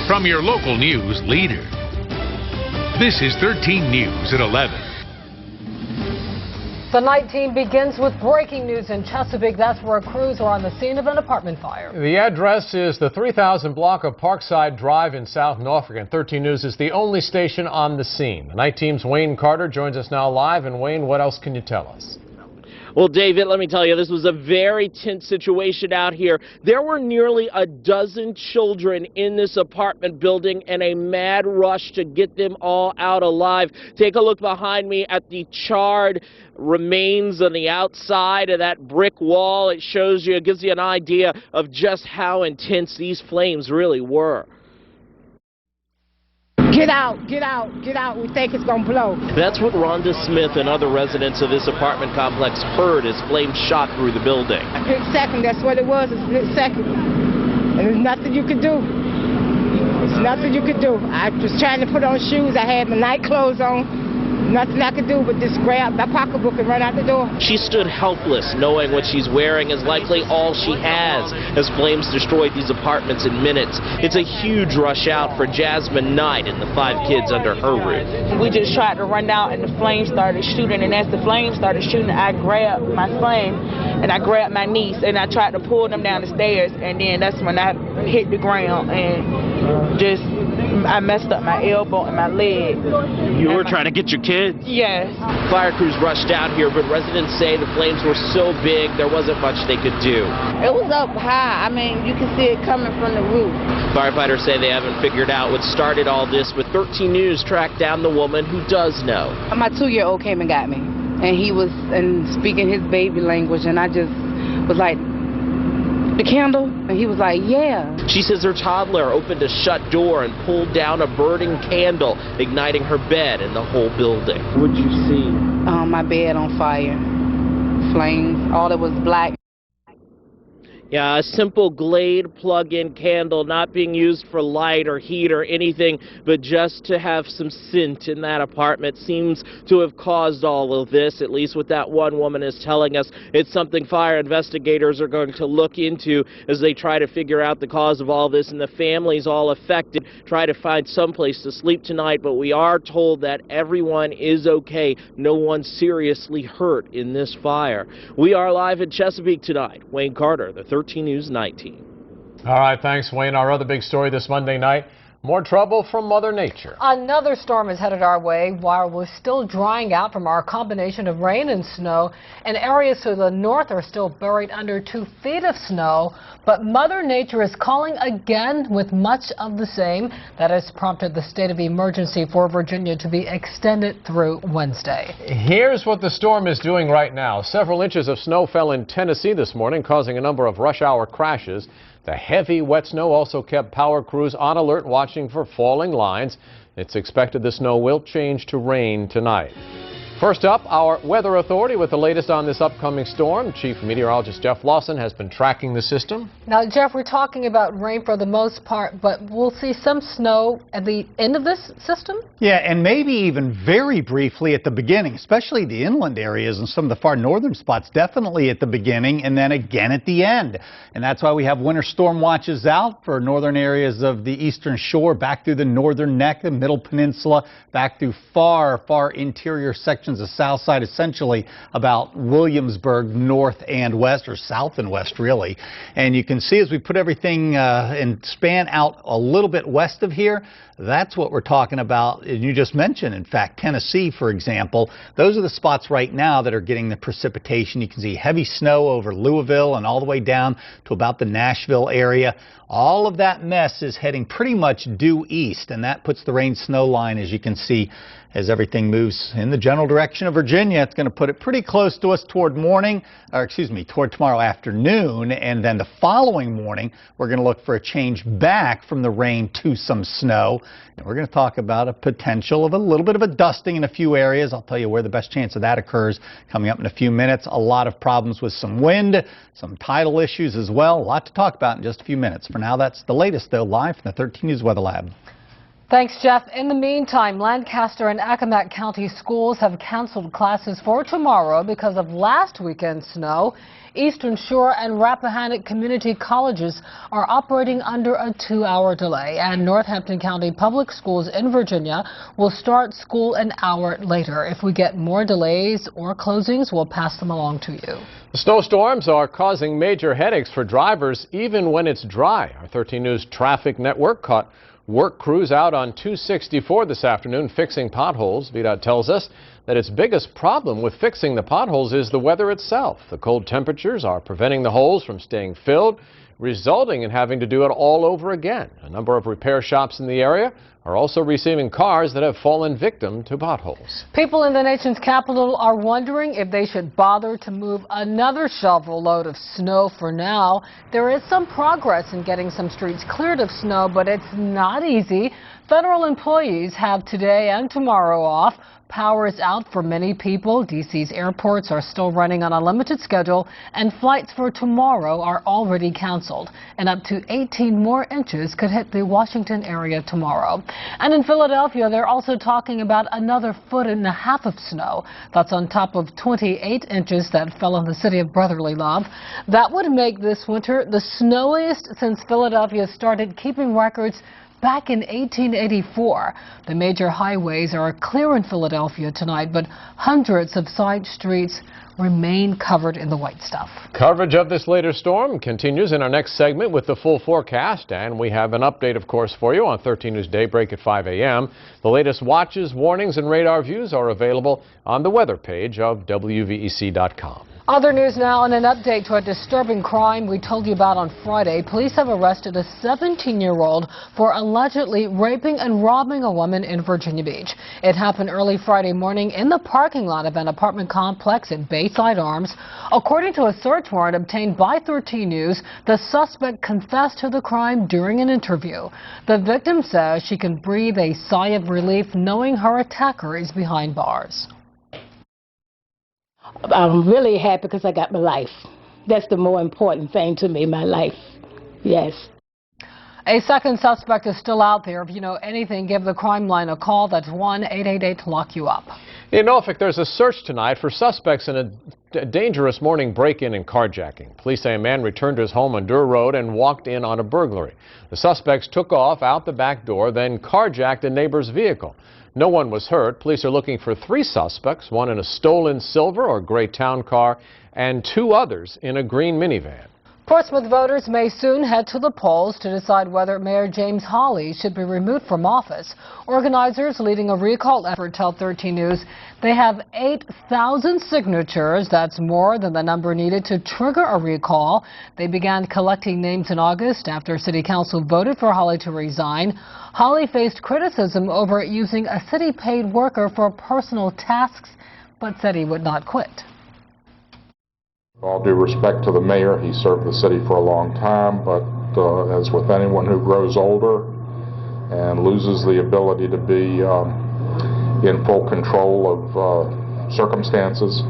from your local news leader. This is 13 News at 11. The night team begins with breaking news in Chesapeake. That's where crews are on the scene of an apartment fire. The address is the 3000 block of Parkside Drive in South Norfolk, and 13 News is the only station on the scene. The night team's Wayne Carter joins us now live. And Wayne, what else can you tell us? Well, David, let me tell you, this was a very tense situation out here. There were nearly a dozen children in this apartment building and a mad rush to get them all out alive. Take a look behind me at the charred remains on the outside of that brick wall. It shows you, it gives you an idea of just how intense these flames really were. Get out, get out, get out. We think it's going to blow. That's what Rhonda Smith and other residents of this apartment complex heard as flames shot through the building. A split second, that's what it was, a split second. And there's nothing you could do. There's nothing you could do. I was trying to put on shoes. I had my night clothes on. Nothing I could do but just grab my pocketbook and run out the door. She stood helpless, knowing what she's wearing is likely all she has, as flames destroyed these apartments in minutes. It's a huge rush out for Jasmine Knight and the 5 kids under her roof. We just tried to run down and the flames started shooting, and as the flames started shooting, I grabbed my son and I grabbed my niece and I tried to pull them down the stairs, and then that's when I hit the ground and just I messed up my elbow and my leg. You were trying to get your kids? Yes. Fire crews rushed out here, but residents say the flames were so big there wasn't much they could do. It was up high. I mean, you can see it coming from the roof. Firefighters say they haven't figured out what started all this, but 13 News tracked down the woman who does know. My 2-year-old came and got me, and he was speaking his baby language, and I just was like, the candle? And he was like, yeah. She says her toddler opened a shut door and pulled down a burning candle, igniting her bed and the whole building. What'd you see? My bed on fire. Flames. All that was black. Yeah, a simple Glade plug-in candle, not being used for light or heat or anything, but just to have some scent in that apartment seems to have caused all of this, at least what that one woman is telling us. It's something fire investigators are going to look into as they try to figure out the cause of all this, and the families all affected try to find some place to sleep tonight, but we are told that everyone is okay. No one seriously hurt in this fire. We are live in Chesapeake tonight. Wayne Carter, the 13 News Night Team. All right, thanks, Wayne. Our other big story this Monday night, more trouble from Mother Nature. Another storm is headed our way while we're still drying out from our combination of rain and snow, and areas to the north are still buried under 2 feet of snow. But Mother Nature is calling again with much of the same. That has prompted the state of emergency for Virginia to be extended through Wednesday. Here's what the storm is doing right now. Several inches of snow fell in Tennessee this morning, causing a number of rush hour crashes. The heavy, wet snow also kept power crews on alert, watching for falling lines. It's expected the snow will change to rain tonight. First up, our weather authority with the latest on this upcoming storm. Chief Meteorologist Jeff Lawson has been tracking the system. Now, Jeff, we're talking about rain for the most part, but we'll see some snow at the end of this system? Yeah, and maybe even very briefly at the beginning, especially the inland areas and some of the far northern spots, definitely at the beginning and then again at the end. And that's why we have winter storm watches out for northern areas of the eastern shore, back through the northern neck, the middle peninsula, back through far, far interior sections of south side, essentially about Williamsburg north and west, or south and west really. And you can see as we put everything and span out a little bit west of here, that's what we're talking about. And you just mentioned, in fact, Tennessee, for example. Those are the spots right now that are getting the precipitation. You can see heavy snow over Louisville and all the way down to about the Nashville area. All of that mess is heading pretty much due east, and that puts the rain-snow line, as you can see, as everything moves in the general direction of Virginia. It's going to put it pretty close to us toward morning, or excuse me, toward tomorrow afternoon, and then the following morning, we're going to look for a change back from the rain to some snow. And we're going to talk about a potential of a little bit of a dusting in a few areas. I'll tell you where the best chance of that occurs coming up in a few minutes. A lot of problems with some wind, some tidal issues as well. A lot to talk about in just a few minutes. For now, that's the latest, though, live from the 13 News Weather Lab. Thanks, Jeff. In the meantime, Lancaster and Accomack County schools have canceled classes for tomorrow because of last weekend's snow. Eastern Shore and Rappahannock community colleges are operating under a 2-hour delay, and Northampton County Public Schools in Virginia will start school an hour later. If we get more delays or closings, we'll pass them along to you. The snowstorms are causing major headaches for drivers even when it's dry. Our 13 News traffic network caught work crews out on 264 this afternoon fixing potholes. VDOT tells us that its biggest problem with fixing the potholes is the weather itself. The cold temperatures are preventing the holes from staying filled, resulting in having to do it all over again. A number of repair shops in the area are also receiving cars that have fallen victim to potholes. People in the nation's capital are wondering if they should bother to move another shovel load of snow for now. There is some progress in getting some streets cleared of snow, but it's not easy. Federal employees have today and tomorrow off. Power is out for many people. D.C.'s airports are still running on a limited schedule, and flights for tomorrow are already canceled. And up to 18 more inches could hit the Washington area tomorrow. And in Philadelphia, they're also talking about another 1.5 feet of snow. That's on top of 28 inches that fell in the city of brotherly love. That would make this winter the snowiest since Philadelphia started keeping records back in 1884. The major highways are clear in Philadelphia tonight, but hundreds of side streets remain covered in the white stuff. Coverage of this later storm continues in our next segment with the full forecast, and we have an update, of course, for you on 13 News Daybreak at 5 a.m. The latest watches, warnings, and radar views are available on the weather page of WVEC.com. Other news now, and an update to a disturbing crime we told you about on Friday. Police have arrested a 17-year-old for allegedly raping and robbing a woman in Virginia Beach. It happened early Friday morning in the parking lot of an apartment complex in Bayside Arms. According to a search warrant obtained by 13 News, the suspect confessed to the crime during an interview. The victim says she can breathe a sigh of relief knowing her attacker is behind bars. I'm really happy because I got my life. That's the more important thing to me, my life. Yes. A second suspect is still out there. If you know anything, give the crime line a call. That's 1-888-LOCK-YOU-UP. In Norfolk, there's a search tonight for suspects in a dangerous morning break-in and carjacking. Police say a man returned to his home on Durr Road and walked in on a burglary. The suspects took off out the back door, then carjacked a neighbor's vehicle. No one was hurt. Police are looking for 3 suspects, one in a stolen silver or gray town car, and 2 others in a green minivan. Portsmouth voters may soon head to the polls to decide whether Mayor James Hawley should be removed from office. Organizers leading a recall effort tell 13 News they have 8,000 signatures. That's more than the number needed to trigger a recall. They began collecting names in August after City Council voted for Hawley to resign. Hawley faced criticism over using a city-paid worker for personal tasks, but said he would not quit. All due respect to the mayor, he served the city for a long time, but as with anyone who grows older and loses the ability to be in full control of circumstances,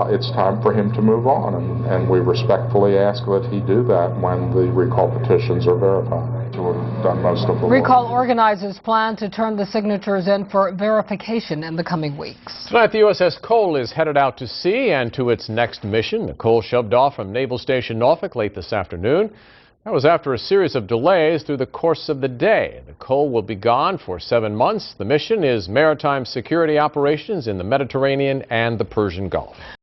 it's time for him to move on, and we respectfully ask that he do that when the recall petitions are verified. To have done most of the Recall work. organizers plan to turn the signatures in for verification in the coming weeks. Tonight, the USS Cole is headed out to sea and to its next mission. The Cole shoved off from Naval Station Norfolk late this afternoon. That was after a series of delays through the course of the day. The Cole will be gone for 7 months. The mission is maritime security operations in the Mediterranean and the Persian Gulf.